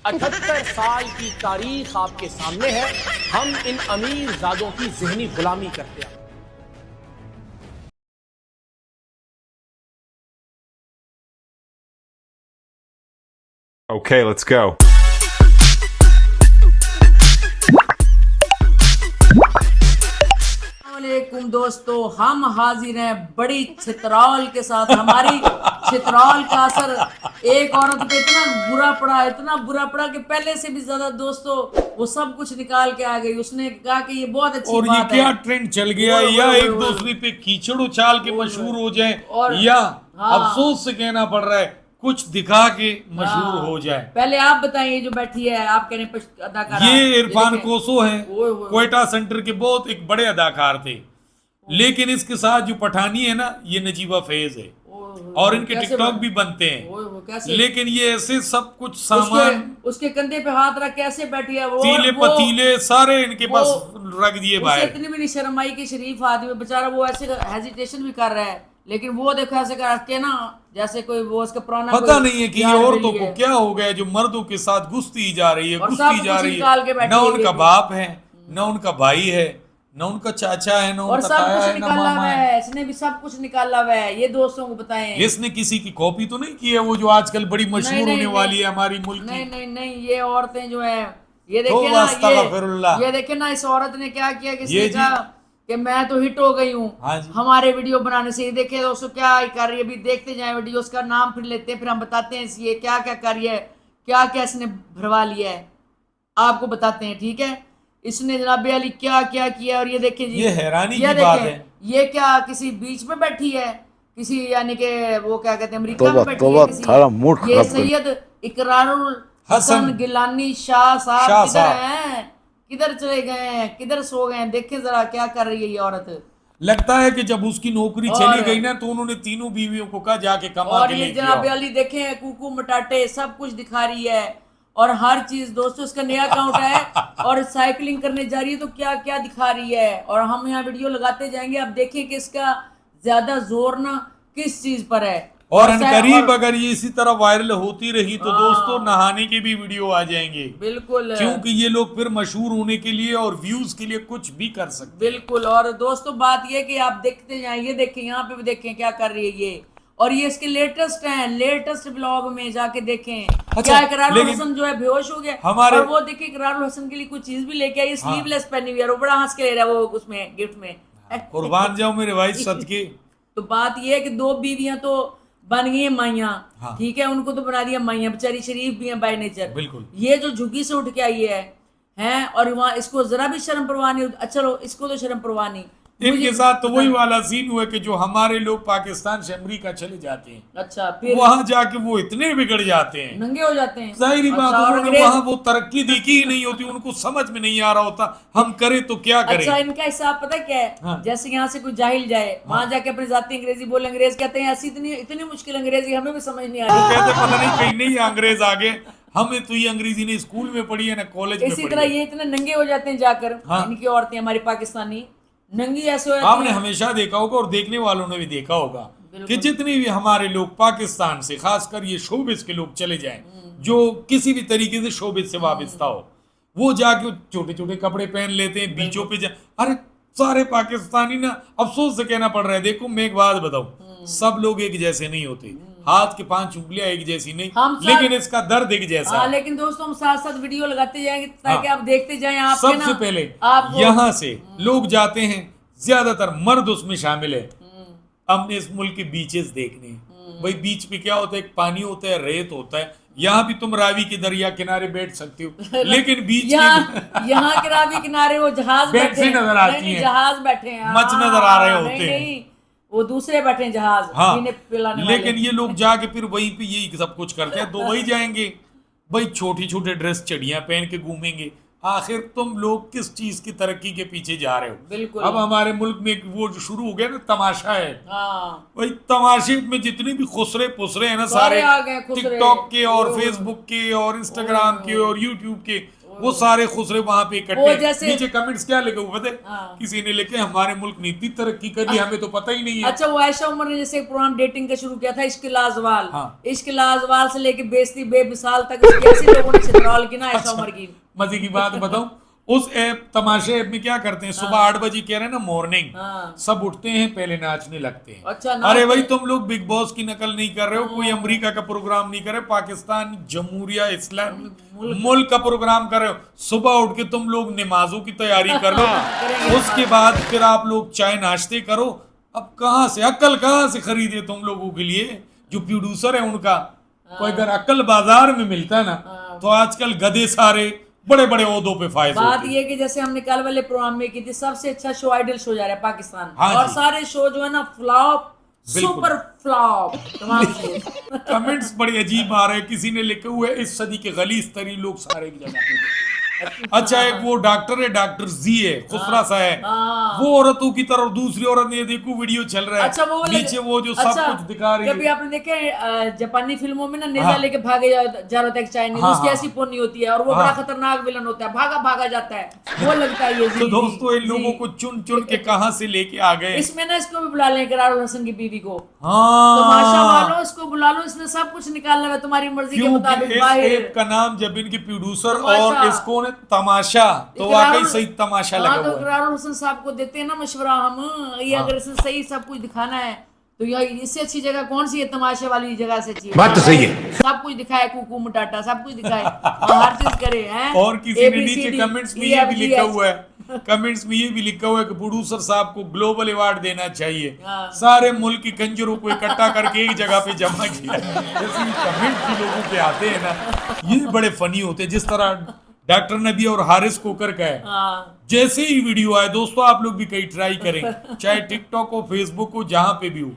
78 साल की तारीख आपके सामने है। हम इन अमीर ज़ादों की ज़हनी गुलामी करते हैं। Okay, let's go. वालेकुम दोस्तों, हम हाजिर हैं बड़ी छितरौल के साथ। हमारी छितरौल का असर एक औरत पे इतना बुरा पड़ा कि पहले से भी ज्यादा दोस्तों वो सब कुछ निकाल के आ गई। उसने कहा कि ये बहुत अच्छी और ये बात क्या है। ट्रेंड चल गया, या एक दूसरे पे कीचड़ उछाल के मशहूर हो जाए, या अफसोस से कहना पड़ रहा है कुछ दिखा के मशहूर हो जाए। पहले आप बताइए, जो बैठी है आप कह रहे अदाकार, ये इरफान कोसो है, क्वेटा सेंटर के बहुत एक बड़े अदाकार थे। लेकिन इसके साथ जो पठानी है ना, ये नजीबा फैज है, और इनके टिकटॉक भी बनते हैं। लेकिन ये ऐसे सब कुछ सामान उसके कंधे पे हाथ रख के ऐसे बैठी है, वो तीले पतीले सारे इनके पास रख दिए बाहर। इतनी भी नहीं शर्म आई कि शरीफ आदमी बेचारा वो ऐसे हेजिटेशन भी कर रहा है, लेकिन वो देखो ऐसे करके ना जैसे कोई वो उसका पुराना पता नहीं है कि ये औरतों को क्या हो गया जो मर्दों के साथ घुसती जा रही है, घुसती जा रही है। न उनका बाप है, न उनका भाई है, न उनका चाचा है, न उनका ताया है, न मामा है। इसने भी सब कुछ निकाला हुआ है, ये दोस्तों को बताएं। इसने किसी की कॉपी तो नहीं की है, वो जो आजकल बड़ी मशहूर होने वाली है हमारी मुल्क की। नहीं, ये औरतें जो है, ये देखिए ना, ये देखिए ना, इस औरत ने क्या किया, किसने कहा कि मैं तो हिट हो गई हूँ हमारे वीडियो बनाने से। ये देखिए दोस्तों क्या कर रही है, अभी देखते जाए वीडियो, उसका नाम फिर लेते हैं, फिर हम बताते हैं ये क्या क्या कर रही है, क्या क्या इसने भरवा लिया है, आपको बताते हैं, ठीक है। इसने जनाब अली क्या क्या किया, और ये देखिए जी, ये हैरानी की बात है। ये क्या किसी बीच में बैठी है, किसी यानी कि वो क्या कहते हैं अमेरिका में बैठी है किसी। ये सैयद इकरारुल हसन गिलानी शाह साहब किधर हैं, किधर चले गए हैं, किधर सो गए हैं? देखें जरा क्या कर रही है ये औरत। लगता है कि जब उसकी नौकरी चली गई ना, तो उन्होंने तीनों बीवियों को कहा जाके कमा के लेके आओ। जनाब अली देखें, कुकू मटाटे सब कुछ दिखा रही है, और हर चीज दोस्तों, इसका नया अकाउंट है और साइकिलिंग करने जा रही है, तो क्या क्या दिखा रही है। और हम यहाँ वीडियो लगाते जाएंगे, आप देखें कि इसका ज्यादा जोर ना किस चीज पर है। और करीब अगर ये इसी तरह वायरल होती रही तो दोस्तों नहाने के भी वीडियो आ जाएंगे। बिल्कुल, क्योंकि ये लोग फिर मशहूर होने के लिए और व्यूज के लिए कुछ भी कर सकते। बिल्कुल। और दोस्तों बात ये कि आप देखते जाएं, ये देखें, यहाँ पे भी देखें क्या कर रही है ये, और ये इसके लेटेस्ट हैं, लेटेस्ट ब्लॉग में जाके देखें। क्या इकरारुल हसन जो है बेहोश हो गया हमारे, और वो देखिए इकरारुल हसन के लिए कुछ चीज भी लेके आई, स्लीवलेस पहनी हुई है, वो बड़ा हंस के ले रहा है वो उसमें गिफ्ट में। कुर्बान जाओ मेरे भाई सदके। तो बात ये है कि दो बीवियां तो बन गई है माइयां, ठीक है, उनको तो बना दिया माइयां, बेचारी शरीफ भी है बाय नेचर। बिल्कुल। ये जो झुग्गी से उठ के आई है हैं, और वहां इसको जरा भी शर्म परवाह नहीं। अच्छा लो, इसको तो शर्म परवाह नहीं। इनके साथ तो वही वाला सीन हुआ कि जो हमारे लोग पाकिस्तान से अमेरिका चले जाते हैं, अच्छा, फिर वहां जाके वो इतने बिगड़ जाते हैं, नंगे हो जाते हैं। जाहिर बात, उन्होंने वहां वो तरक्की देखी ही नहीं होती, उनको समझ में नहीं आ रहा होता हम करें तो क्या करें। अच्छा, इनका हिसाब पता क्या है, जैसे यहाँ से कोई जाहिल जाए, वहां जाके अपनी जाती अंग्रेजी बोले, अंग्रेज कहते हैं ऐसी इतनी मुश्किल अंग्रेजी हमें भी समझ नहीं आ रही। कहते पता नहीं कहीं नहीं अंग्रेज आगे, हमें तो ये अंग्रेजी ने स्कूल में पढ़ी है ना कॉलेज में। इसी तरह ये इतने नंगे हो जाते हैं जाकर, इनकी औरतें हमारी पाकिस्तानी नंगी ऐसे हो जाती आपने हमेशा देखा होगा और देखने वालों ने भी देखा होगा कि जितने भी हमारे लोग पाकिस्तान से, खासकर ये शोबिस के लोग चले जाएं, जो किसी भी तरीके से शोबिस से वाबस्ता हो, वो जाके छोटे छोटे कपड़े पहन लेते हैं, बीचों पे अरे सारे पाकिस्तानी ना, अफसोस से कहना पड़ रहा है। देखो मैं एक बात बताऊं, सब लोग एक जैसे नहीं होते, हाथ के 5 उंगलियां एक जैसी नहीं, लेकिन इसका दर्द एक जैसा है। लेकिन दोस्तों हम साथ साथ वीडियो लगाते जाएंगे ताकि आप देखते जाएं। आप सबसे पहले यहाँ से लोग जाते हैं, ज्यादातर मर्द उसमें शामिल है, हमने इस मुल्क के बीचेस देखने। भाई बीच पे क्या होता है, एक पानी होता है, रेत होता है। यहाँ भी तुम रावी के दरिया किनारे बैठ सकते हो, लेकिन बीच यहाँ के रावी किनारे वो जहाज बैठे नजर आती है, जहाज बैठे हैं, मच नजर आ रहे होते हैं, वो दूसरे बैठे जहाज। हाँ, लेकिन ये लोग जाके फिर वहीं पे यही सब कुछ करते हैं। दुबई जाएंगे भाई, छोटी छोटे ड्रेस चढ़िया पहन के घूमेंगे। आखिर तुम लोग किस चीज की तरक्की के पीछे जा रहे हो? बिल्कुल। अब हमारे मुल्क में वो जो शुरू हो गया ना तमाशा है, भाई तमाशे में जितने भी खुसरे पुसरे हैं ना, सारे टिकटॉक के और फेसबुक के और इंस्टाग्राम के और यूट्यूब के, वो सारे खुसरे वहां पे वो इकट्ठे। जैसे- नीचे कमेंट्स क्या लिखे हुए पता है? हाँ। किसी ने लिखे हमारे मुल्क ने इतनी तरक्की करी हमें तो पता ही नहीं है। अच्छा, वो आयशा उमर ने जैसे एक प्रोग्राम डेटिंग का शुरू किया था, इश्क लाजवाल। हाँ। इश्क लाजवाल से लेके बेइज्जती बेमिसाल तक उसकी ऐसे लोगों ने छितरौल की ना आयशा उमर की। मजे की बात बताऊं, उस ऐप तमाशे ऐप में क्या करते हैं, सुबह 8 बजे कह रहे हैं ना मॉर्निंग, हाँ। सब उठते हैं पहले नाचने लगते हैं। अच्छा, अरे नाचते भाई हैं। तुम लोग बिग बॉस की नकल नहीं कर रहे हो, कोई अमेरिका का प्रोग्राम नहीं कर रहे, पाकिस्तान जमहूरिया इस्लामी मुल्क का प्रोग्राम कर रहे हो। सुबह उठ के तुम लोग नमाजों की तैयारी कर लो, करेंगे। उसके बाद फिर आप लोग चाय नाश्ते करो। अब कहाँ से अक्ल कहाँ से खरीदे तुम लोगों के लिए? जो प्रोड्यूसर है उनका कोई अगर अक्ल बाजार में मिलता है ना, तो आजकल गधे सारे बड़े बड़े ओहदों पे फायदे बात होते। ये कि जैसे हमने कल वाले प्रोग्राम में की थी, सबसे अच्छा शो आइडल शो जा रहा है पाकिस्तान। हाँ और जी। सारे शो जो है ना फ्लॉप, बिल्कुल। सुपर फ्लॉप तमाम शो। कमेंट्स बड़े अजीब आ रहे हैं। किसी ने लिखे हुए इस सदी के गलीज तरीन लोग सारे की जगह पे थे। अच्छा, एक वो डॉक्टर है, डॉक्टर जी है, खुसरा सा है, हाँ। वो औरतों की तरफ दूसरी औरत ने देखो वीडियो चल रहा है। अच्छा, वो नीचे वो जो सब अच्छा, कुछ दिखा रही कभी है। आपने देखे जापानी फिल्मों में ना नेजा हाँ। लेके भागे जा रहा था एक चाइनीज, हाँ, उसकी हाँ, ऐसी पोनी होती है और वो हाँ। बड़ा खतरनाक विलन होता है, भागा भागा जाता है, वो लगता है ये तो जी, दोस्तों इन जी, लोगों जी। को चुन चुन के कहां से लेके आ गए। इसमें ना इसको भी बुला लें, करारुल हसन की बीवी को। हाँ, तो माशा वालों इसको बुला लो, इसमें सब कुछ निकालना है तुम्हारी मर्जी के क्योंकि मुताबिक इस बाहर। ऐप का नाम जब इनके प्रोड्यूसर तमाशा। और इसको ने तमाशा, तो वाकई सही तमाशा लगा तो हुआ है। करारुल हसन साहब को देते हैं ना मशवरा हम, ये अगर इसे सही सब कुछ दिखाना है तो यह इससे अच्छी जगह कौन सी है? तमाशे वाली जगह से चाहिए। बात तो सही है। सब कुछ दिखाए, कुकू मुटाटा सब कुछ दिखाए और हर चीज करे हैं। और किसी ने नीचे कमेंट्स में ये भी लिखा हुआ है, कमेंट्स में ये भी लिखा हुआ है कि प्रोड्यूसर साहब को ग्लोबल अवार्ड देना चाहिए। हाँ। सारे मुल्क की कंजरों को इकट्ठा करके एक जगह पे जमा किया। जैसे कमेंट भी लोगों के आते हैं ना, ये बड़े फनी होते हैं। जिस तरह डॉक्टर नबी और हारिस कोकर का है, हाँ। जैसे ही वीडियो आए दोस्तों आप लोग भी कहीं ट्राई करें, चाहे टिकटॉक हो, फेसबुक हो, जहां पे भी हो,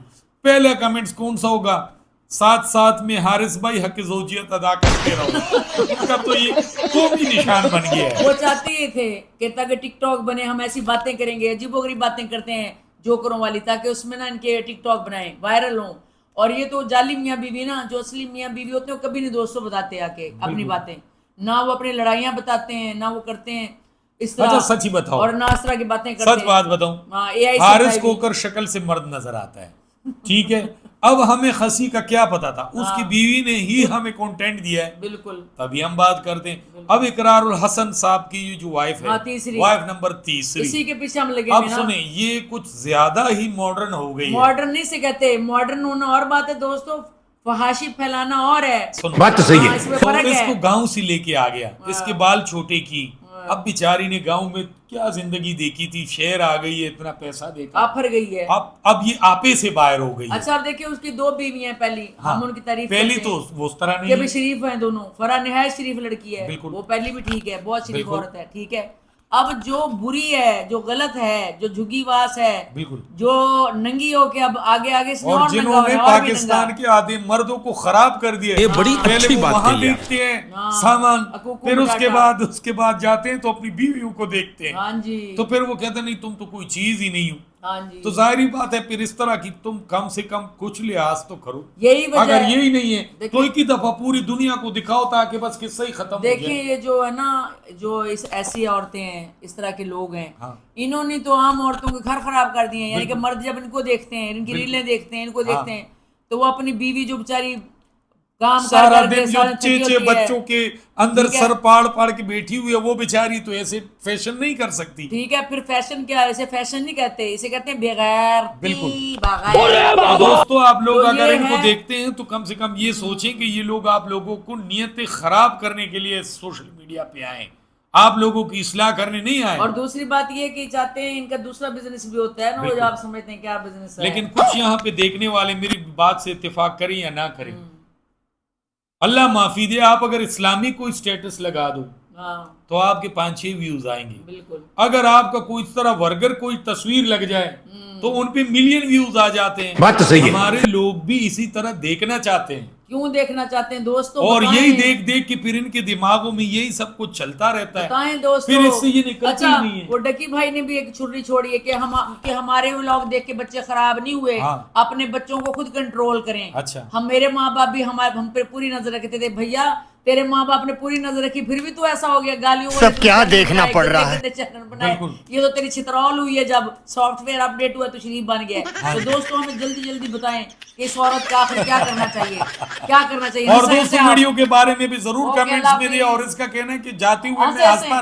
पहले कमेंट्स कौन सा होगा? साथ साथ में हारिस भाई हक ज़ौजियत अदा करते रहो। इनका तो ये कौमी निशान बन गया है। वो चाहते ही थे कि ताकि टिकटॉक बने, हम ऐसी बातें करेंगे, अजीबोगरीब बातें करते हैं जोकरों वाली, ताकि उसमें ना इनके टिकटॉक बनाए, वायरल हों। और ये तो जाली मियाँ बीवी ना, जो असली मियाँ बीवी होते हैं वो कभी नहीं दोस्तों बताते आके अपनी बातें, ना वो अपनी लड़ाइयाँ बताते हैं, ना वो करते हैं इस तरह। अच्छा सच ही बताओ, और ना इस तरह की बातें करते सच बात बताऊं, हाँ, AI से हारिस बताई भी। कोकर शक्ल से मर्द नजर आता है, ठीक है। अब हमें खसी का क्या पता था, उसकी बीवी ने ही हमें कंटेंट दिया है, बिल्कुल। तभी हम बात करते हैं। अब इकरारुल हसन साहब की ये जो वाइफ है, हाँ, तीसरी। वाइफ नंबर 3, इसी के पीछे हम लगे अब हुए ना। सुने, ये कुछ ज्यादा ही मॉडर्न हो गई है। मॉडर्न नहीं से कहते, मॉडर्न होना और बात है दोस्तों, फहाशी फैलाना और है। सुनो, बात तो सही है। इसमें तो फर्क है। इसको गांव से लेके आ गया, इसके बाल छोटे की। अब बेचारी ने गांव में क्या जिंदगी देखी थी, शहर आ गई है, इतना पैसा देकर आफर गई है। अब ये आपे से बाहर हो गई है। अच्छा, अब देखिए उसकी 2 बीवियां हैं। पहली हाँ, हम उनकी तारीफ पहली करते तो हैं वो उस तरह कि नहीं भी है। शरीफ हैं दोनों। फरा निहायत शरीफ लड़की है, बिल्कुल। वो पहली भी ठीक है, बहुत शरीफ बिल्कुल। औरत है, ठीक है। अब जो बुरी है, जो गलत है, जो झुग्गीवास है, बिल्कुल। जो नंगी हो के अब आगे आगे से और नंगा जिन्होंने हो रहा है, और भी पाकिस्तान नंगा। के आधे मर्दों को खराब कर दिया, ये बड़ी पहले अच्छी वो बात वहां कही आप। देखते हैं हाँ, सामान, अकूकू फिर मुटाटा। उसके बाद जाते हैं तो अपनी बीवियों को देखते हैं, हाँ जी, तो फिर वो कहते हैं नहीं तुम तो कोई चीज ही नहीं हो। हाँ जी। तो जाहिर बात है फिर इस तरह की तुम कम से कम कुछ लिहाज तो करो। यही वजह अगर है। यही नहीं है देखिए- तो एक ही दफा पूरी दुनिया को दिखाओ ताकि बस किस्सा ही खत्म हो देखिए जाए। ये जो है ना, जो इस ऐसी औरतें हैं, इस तरह के लोग हैं, हाँ। इन्होंने तो आम औरतों के घर खराब कर दिए हैं। यानी कि मर्द जब इनको देखते हैं, इनकी बिल्कुल। रीलें देखते हैं, इनको हाँ। देखते हैं, तो वो अपनी बीवी जो बेचारी काम सारा कर दिन जो सारी थकी चेचे होती है, बच्चों के अंदर ठीक है। सर पाड़ के बैठी हुई है, वो बेचारी तो ऐसे फैशन नहीं कर सकती। ठीक है। फिर फैशन क्या है? इसे फैशन नहीं कहते, इसे कहते हैं बेगैर। बिल्कुल। बगैर। तो दोस्तों आप लोग तो अगर ये इनको है- देखते हैं तो कम से कम ये सोचें कि ये लोग आप लोगों को नियत खराब करने के लिए सोशल मीडिया पे आए, आप लोगों की इस्लाह करने नहीं आए। और दूसरी बात ये कि चाहते हैं इनका दूसरा बिजनेस भी होता है ना, वो जो बिल्कुल। आप समझते हैं क्या बिजनेस है। लेकिन कुछ यहाँ पे देखने वाले मेरी बात से इत्तेफाक करें या ना करें, अल्लाह माफी दे, आप अगर इस्लामी कोई स्टेटस लगा दो हाँ, तो आपके 5-6 व्यूज आएंगे। बिल्कुल। अगर आपका कोई इस तरह वर्गर कोई तस्वीर लग जाए तो उन पे मिलियन व्यूज आ जाते हैं। बात तो सही है। हमारे लोग भी इसी तरह देखना चाहते हैं, क्यों देखना चाहते हैं दोस्तों? और बताएं। यही देख देख के फिर इनके दिमागों में यही सब कुछ चलता रहता है। बताएं दोस्तों। फिर इससे ये निकलती अच्छा, ही नहीं है। वो डकी भाई ने भी एक छुरी छोड़ी है कि हमारे व्लॉग देख के बच्चे खराब नहीं हुए, हाँ। अपने बच्चों को खुद कंट्रोल करें। अच्छा। हम मेरे माँ बाप भी हम पे पूरी नजर रखते थे, भैया तेरे माँ बाप ने पूरी नजर रखी फिर भी तू ऐसा हो गया, गालियों सब क्या देखना पड़ रहा है। चैनल बनाए, ये तो तेरी छितरौल हुई है, जब सॉफ्टवेयर अपडेट हुआ तो शरीफ बन गया। तो दोस्तों हमें जल्दी जल्दी बताएं कि इस औरत का आखिर क्या करना चाहिए, क्या करना चाहिए। और दोस्तों वीडियो के बारे में भी जरूर कमेंट्स में दिया, और इसका कहना है कि जाती हुए मैं हंसता